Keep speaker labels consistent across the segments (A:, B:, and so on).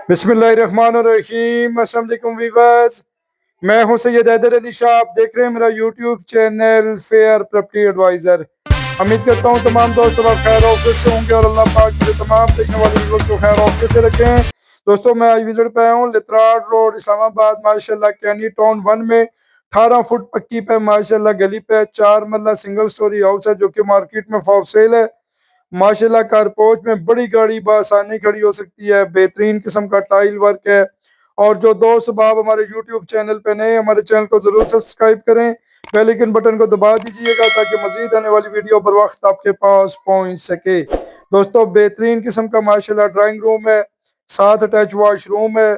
A: बिस्मिल्लाहिर्रहमानिर्रहीम। अस्सलाम वालेकुम वीवर्स, मैं हूं सैयद हैदर अली शाह। आप देख रहे हैं मेरा YouTube channel fair property advisor. उम्मीद करता हूं तमाम दोस्त अब खैर ऑफिस से होंगे और अल्लाह पाक मुझे तमाम देखने वाले व्यूवर्स को खैर ऑफिस से रखें। दोस्तों, मैं आज विजिट पे आया हूँ लितराड रोड इस्लामाबाद माशाल्लाह कैनी टाउन 1 में 18 फुट पक्की पे माशाल्लाह गली पे 4 मरला सिंगल स्टोरी हाउस है जो कि मार्केट में फॉर सेल है। माशाल्लाह कारपोच में बड़ी गाड़ी बआसानी खड़ी हो सकती है। बेहतरीन किस्म का टाइल वर्क है। और जो दोस्त बाब हमारे यूट्यूब चैनल पे नए, हमारे चैनल को जरूर सब्सक्राइब करें, बेल आइकन बटन को दबा दीजिएगा ताकि मजीद आने वाली वीडियो बर वक्त आपके पास पहुंच सके। दोस्तों, बेहतरीन किस्म का माशाल्लाह ड्राइंग रूम है, साथ अटैच वॉशरूम है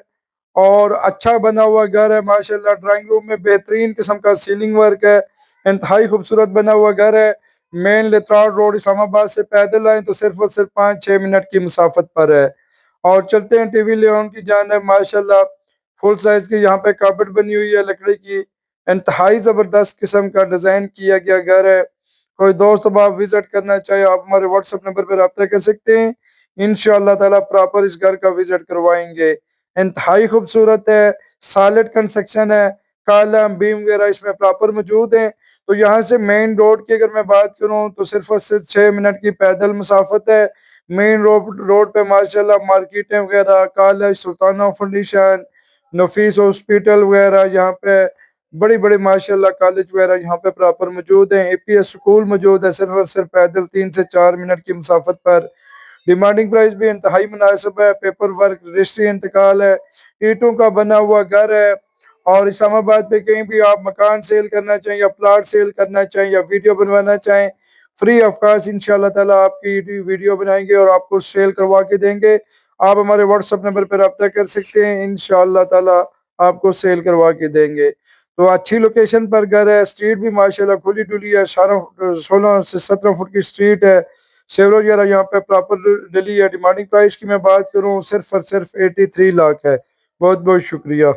A: और अच्छा बना हुआ घर है। माशाल्लाह ड्राइंग रूम में बेहतरीन किस्म का सीलिंग वर्क है। इंतहाई खूबसूरत बना हुआ घर है। मेन लेतराड रोड इस्लामाबाद से पैदल आए तो सिर्फ और सिर्फ 5-6 मिनट की मुसाफत पर है। और चलते हैं टीवी लेआउट की जानिब। माशाल्लाह फुल साइज की यहाँ पे कार्पेट बनी हुई है लकड़ी की। इंतहाई ज़बरदस्त किस्म का डिज़ाइन किया गया घर है। कोई दोस्त अब आप विजिट करना चाहे आप हमारे व्हाट्सएप नंबर पर रब्ता कर सकते हैं। इंशाअल्लाह ताला प्रॉपर इस घर का विजिट करवाएंगे। इंतहाई खूबसूरत है, सॉलिड कंस्ट्रक्शन है, कॉलम बीम वगैरह इसमें प्रॉपर मौजूद हैं। तो यहाँ से मेन रोड की अगर मैं बात करूँ तो सिर्फ और सिर्फ 6 मिनट की पैदल मुसाफत है। मेन रोड पे माशाल्लाह मार्केटें वगैरह, कॉलेज, सुल्ताना फाउंडेशन, नफीस हॉस्पिटल वगैरह, यहाँ पे बड़ी बड़ी माशाल्लाह कॉलेज वगैरह यहाँ पे प्रॉपर मौजूद हैं। एपीएस स्कूल मौजूद है सिर्फ और सिर्फ पैदल 3 से 4 मिनट की मुसाफत पर। डिमांडिंग प्राइस भी इंतहाई मुनासिब है। पेपर वर्क, रजिस्ट्री इंतकाल है, ईंटों का बना हुआ घर है। और इस्लामाबाद पे कहीं भी आप मकान सेल करना चाहें या प्लाट सेल करना चाहें या वीडियो बनवाना चाहें, फ्री ऑफ कॉस्ट इंशाल्लाह ताला आपकी वीडियो बनाएंगे और आपको सेल करवा के देंगे। आप हमारे व्हाट्सएप नंबर पर रब्ता कर सकते हैं, इंशाल्लाह ताला आपको सेल करवा के देंगे। तो अच्छी लोकेशन पर घर है। स्ट्रीट भी माशाल्लाह खुली डुली है। 16 से 17 फुट की स्ट्रीट है। सेवरों वगैरह यहाँ पे प्रॉपर डली है। डिमांडिंग प्राइस की मैं बात करूँ सिर्फ और सिर्फ 83 लाख है। बहुत बहुत शुक्रिया।